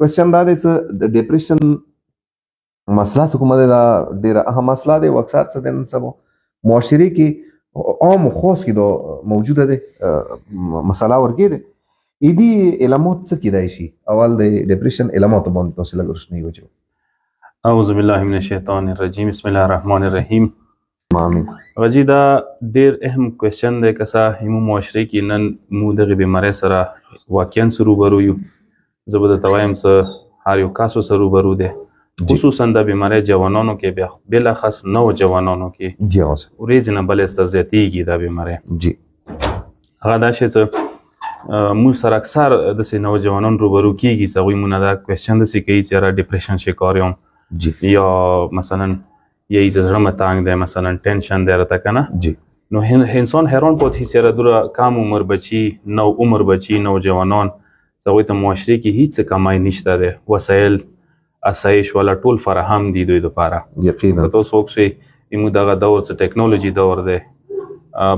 کوېسچن دا دی چې د ډپریشن مسله څه کومه ده دا ډېره اهم مسله دی او اکثر څه دی نن سبا معاشرې کې عام خوص کې دا موجوده دی مسله ورګې دی ایدي علامات څه کیدای شي اول د ډپریشن علاماتو باندې تاسو لږ روشنی وچو. اعوذ بالله من الشیطان الرجیم بسم الله الرحمن الرحیم. آمین. غجی دا ډیر اهم کوېسچن دی که څه همو معاشرې کې نن مو دغې بیمارۍ سره واقعا سره روبرو یو. زه به درته وایم څه هر یو کاسو سره روبرو دی خصوصا دا بیماری جوانانو کې بیا بلاخص نو جوانانو کې جی اوس ورځ نه بلې سته زیاتېږي دا بیماری. جی هغه دا شی چې موږ سره اکثر داسې نوجوانان روبرو کېږي چې هغوی مونږ نه دا کوېسچن داسې کوي چې یاره ډپریشن شکار یم جی یا مثلا یی چې زړه مې تانګ دی مثلا ټینشن دی راته که نه جی نو انسان حیران پاتې شي چې یاره دومره کم عمر بچي نو عمر بچي نوجوانان چې هغوی ته معاشرې کې هېڅ څه کمای نشته دی وسایل اسایش والا ټول فراهم دي دوی دپاره. یقینا که تاسو وکړئ زموږ دغه دور څه ټیکنالوژي دور دی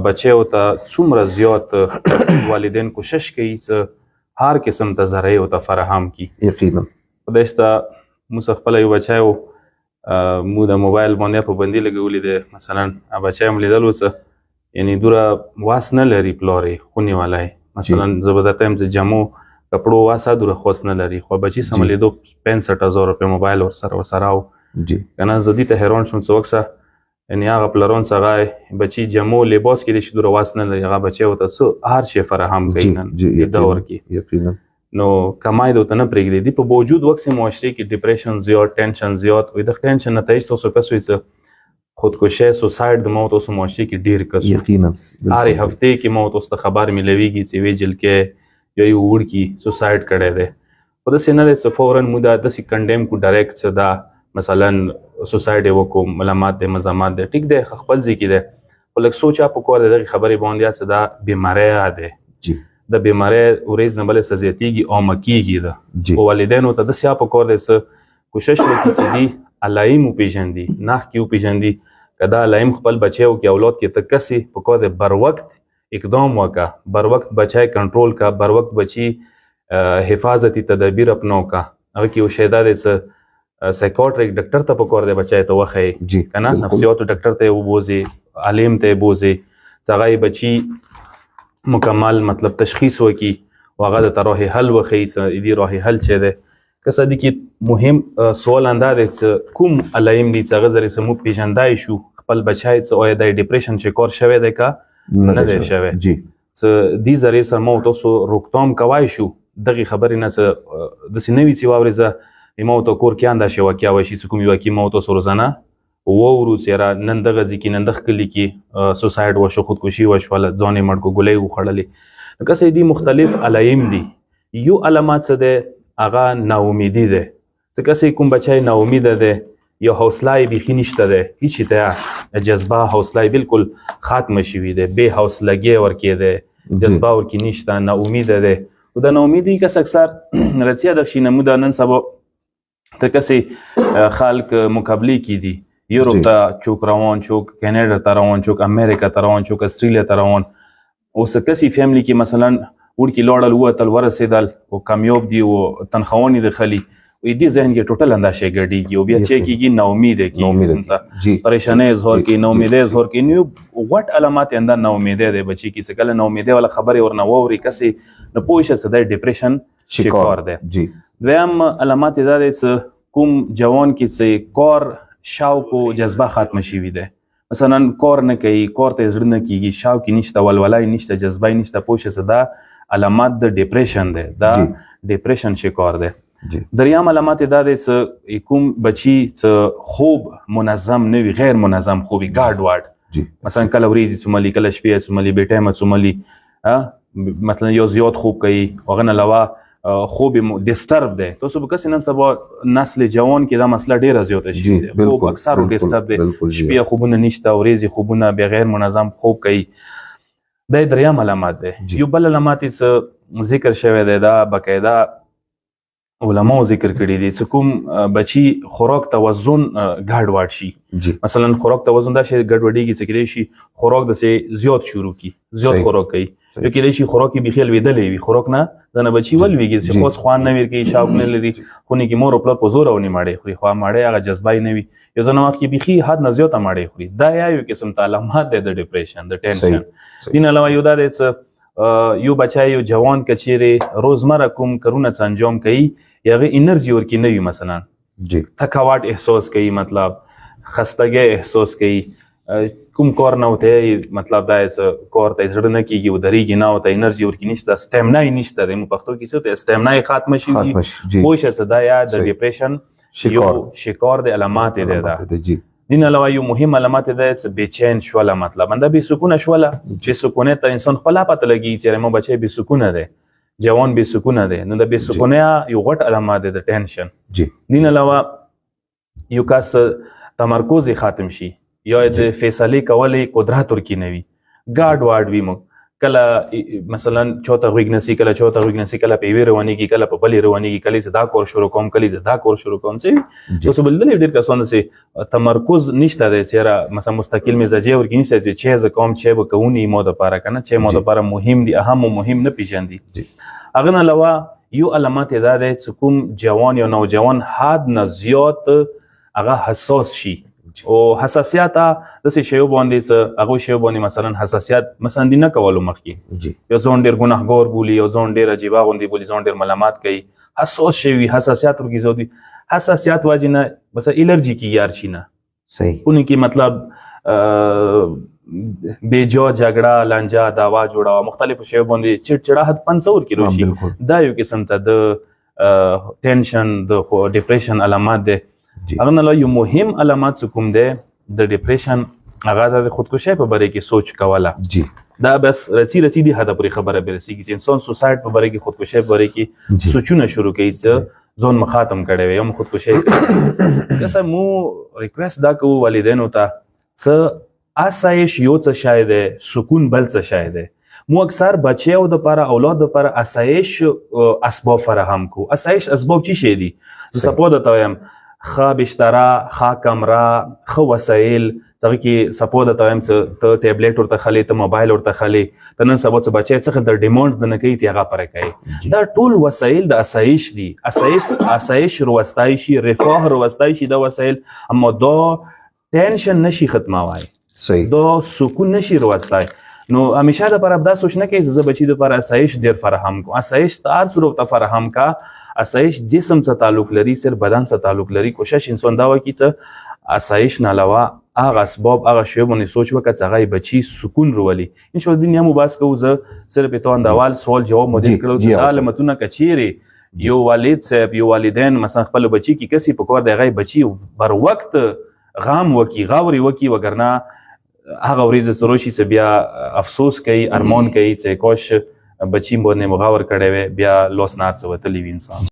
بچیو ته څومره زیات والدین کوشش کوي چې هر قسم ته ذرایع ورته فراهم کړي. یقینا خدای شته موږ خپله یو بچی و موږ د موبایل باندې په بندي لګولی دی مثلا بچی هم لیدلو څه یعنې دومره واس نه لري پلار یې خونې والا یې مثلا زه به درته یم چې جمو کپړو واسه دوره خوست نه لري خو بچي سملیدو 65,000 روپۍ موبایل ورسره و جی که نه زه دې ته حیران شوم چې وکسه یعنې هغه پلران څه هغه بچي جمو لباس کې دی چې دوره واس نه لري هغه بچی ورته څه هر شی فراهم کوي نن د دور کې. یقینا نو کمای د ورته نه پرېږدي دي په باوجود وکسې معاشرې کې ډپریشن زیات ټینشن زیات وي د ټینشن نتایج تاسو کس وي څه خودکشي سوسایډ د موت اوس معاشرې کې ډېر کس یقینا هر هفته کې موت اوس ته خبر ملويږي چې وی جل کې یا یو وړکي سوسایډ کړی دی خو داسې نه دی چې فورا موږ دا داسې کنډیم کو ډایرکټ چې دا مثلا سوسایډ یې وکړو ملامات دی مزامات دی ټیک دی خپل ځای کې دی خو لږ سوچ پکار دی دغې خبرې باندې چې دا بیماری دی جی د بیماری ورځ نه بلې څه زیاتېږي عامه کېږي ده خو والدینو ته داسې پکار دی چې کوشش وکړي چې دوی علایم وپېژندي نښکې وپېژندي که دا علایم خپل بچیو کې اولاد کې ته کسې پکار دی بر وخت اقدام وکا بر وقت بچای کنټرول کا بر وقت بچی حفاظتی تدابیر اپناو کا هغه کې یو شی دا دی چې سایکاټریک ډاکټر ته پکار دی بچای ته وښیي جی که نه نفسیاتو ډاکټر ته یې وبوځي عالم ته یې بوځي چې هغه یې بچي مکمل مطلب تشخیص وکړي او هغه درته راه حل وښیي چې دې راه حل چې دی که څه دي کې مهم سوال همدا دی چې کوم علایم دي چې هغه ذریعې څه موږ پېژندای شو خپل بچی چې آیا دی ډپریشن شکار شوی دی که نه دی شوی جی څه دې ذریعې سره موږ تاسو روکتام کوای شو دغې خبرې نه څه داسې نه وي چې واورې زه ما ورته کور کې همداسې واقعه وشي چې کوم یو واقعي ما تاسو روزانه واورو چې یاره نن دغه ځای کې نن دغه کلي کې سوسایډ وشو خودکشي وشوله ځان یې مړ کړو ګولۍ وخوړلې نو که څه دي مختلف علایم دي یو علامات څه دی هغه ناامیدي دی چې که څه کوم بچی ناامیده دی یا حوصله یې بیخي نشته دی هیڅ ته جذبه حوصله یې بالکل ختمه شوي دی بې حوصلګي ورکې دی جذبه ورکې نشته ناامیده دی خو د ناامیدۍ کس اکثر رڅیا دغشي نه موږ نن سبا ته کسې خلک مقابلې کې دي یوروپ ته چوک روان چوک کینیډا ته روان چوک امریکا ته روان چوک استرالیا ته روان اوس کسې فیملی کې مثلا وړکي لاړل ووتل ورسېدل او کامیاب دي او تنخواهونه دي خلي وی دې ذهن کې ټوټل اندازه ګډېږي او بیا چې کېږي ناامیده کېږي پریشانۍ اظهار کوي ناامیدۍ اظهار کوي نو وټ علامات یې همدا ناامیدۍ دی بچي کې چې کله ناامیدۍ والا خبرې ورنه واوري کسې نو پوه شه چې دی ډپریشن شکار دی. دویم علامات یې دا دی چې کوم جوان کې چې کار شوق او جذبه ختمه شوي دی مثلا کار نه کوي کار ته یې زړه نه کېږي شوق یې نشته ولوله یې نشته جذبه یې نشته پوه شه چې دا علامات د ډپریشن دی دا ډپریشن شکار دی. دریم علامات دا دی چې کوم بچي چې خوب منظم نه وي غیر منظم خوب وي ګاډ واډ مثلا کله ورځې څوملي کله شپې څوملي بې ټایمه څوملي مثلا یو زیات خوب کوي هغه نه علاوه خوب ډسټرب دی تاسو به کسې نن سبا نسل جوان کې دا مسله ډېره زیاته شوې ده خوب اکثر ډسټرب دی شپې خوبونه نشته ورځې خوبونه بیا غیر منظم خوب کوي دا دریم علامات دی. یو بل علامات یې ذکر شوی دی دا باقاعده علماو ذکر کړی دی چې کوم بچي خوراک توازن ګډوډ شي جی مثلا خوراک توازن دا شي ګډوډېږي چې کېدای شي خوراک داسې زیات شروع کی زیات خوراک کوي یو کېدای شي خوراک یې بیخي لوېدلی وي خوراک نه دنه بچي ولوېږي چې اوس خوند نه ورکوي شوق نه لري خونې کې مور او پلار په زور اونې ماړې خوري خو ماړې هغه جذبه یې نه وي یو ځینې وخت کې بیخي حد نه زیاته ماړې خوري دا یو قسم ته علامات دی د ډپریشن د ټینشن دین علاوه یو دا دی چې یو بچی یو جوان که چیرې روزمره کوم کارونه څه انجام کوي هغه انرژي ورکې نه وي مثلا تکاوټ احساس کوي مطلب خستګۍ احساس کوي کوم کار نه وته مطلب دا چې کار ته زړه نه کیږي او درېږي نه وته انرژي ورکې نشته سټیمنا یې نشته د پښتو کې څه ته سټیمنا یې ختمه شي خو شه صدا یا د ډپریشن یو شکار د علامات دی دا دین علاوه یو مهم علامات دی چې بېچین شوله مطلب انده بې سکونه شوله بې سکونه ته انسان خپله پته لګي چې ما بچی بې سکونه دی جوان بې سکونه دی نو د بې سکونیا یو غټ علامات دی د ټینشن دین علاوه یو کس تمرکز ختم شي یا د فیصلې کولې قدرت ورکې نه وي ګاډ واډ وي موږ کله مثلا چوته غوږ نسی کله چوته غوږ نسی کله په یوې روانېږي کله په بلې روانېږي کله زه دا کار شروع کوم کله زه دا کار شروع کوم څه اوس بلدلې ډېر کسان چې تمرکز نشته دی چې مثلا مستقل مزاجي ورکې نشته چې چې زه کوم چې به کوونی مو دپاره که نه چې مو دپاره مهم دي اهم و مهم نه پېژندي هغه نه علاوه یو علامات دا دی چې کوم جوان یا نوجوان حد نه زیات هغه حساس شي او حساسیت داسې شیو باندې څه هغو شیو باندې مثلا حساسیت مثلا دې نه کولو مخکې یو ځان ډېر ګناهګار بولي یو ځان ډېر عجیبه غوندې بولي ځان ډېر ملامت کوي حساس شوي حساسیت ورکې زیات وي حساسیت وجې نه بس الرجي کېږي هر شي نه اونې کې مطلب بېجا جګړه لانجه دعوا جوړوه مختلفو شیو باندې چړچړاهټ پن څه ورکې راشي دا یو قسم ته د ټینشن د ډپریشن علامات دی هغه نه یو مهم علامات چې کوم دی د ډپریشن هغه د خودکشۍ په باره کې سوچ کوله دا بس رڅي دی حده پورې خبره برسېږي چې انسان سوسایډ په باره کې خودکشۍ په باره کې سوچونه شروع کوي چې ځان مو ختم کړی وي یا مو خودکشۍ کړی که څه مو ریکویسټ دا کوو والدینو ته څه آسایش یو څه شی دی سکون بل څه شی دی مو اکثر بچیو دپاره اولاد دپاره آسایش اسباب فراهم کو آسایش اسباب چی شی دي زه سپو درته وایم ښه بستره ښه کمره ښه وسایل هغه کې سپو درته وایم چې ته ټیبلیټ ورته خلې ته موبایل ورته خلې ته نن سبا څه بچی څخه د ډیمانډ د نه کوي تی هغه پوره کوي دا ټول وسایل د آسایش دي آسایش روستای شي رفاه روستای شي دا وسایل اما دا ټینشن نشي ختموای دا سکون نشي روستای نو همیشه دپاره دا سوچ نه کوي چې زه بچي دپاره آسایش ډېر فراهم کوم آسایش ته هر څوک ته فراهم کا آسایش جسم څخه تعلق لري صرف بدن څخه تعلق لري کوشش انسان دا وکړي چې آسایش نه علاوه هغه اسباب هغه شی باندې سوچ وکړه چې هغه بچي سکون راولي ان شاء الله دنیا مو باس کوو زه صرف په توان د اول سوال جواب مو دې کړو چې دا علامتونه کچيري یو والد صاحب یو والدین مثلا خپل بچي کې کسي په کور دی هغه بچي بر وخت غام وکي غاوري وکي وګرنه هغه ورځ سروشي چې بیا افسوس کوي ارمان کوي چې کوش بچی باندې مغاور کړی وي بیا لوس نار څه وتلی وي انسان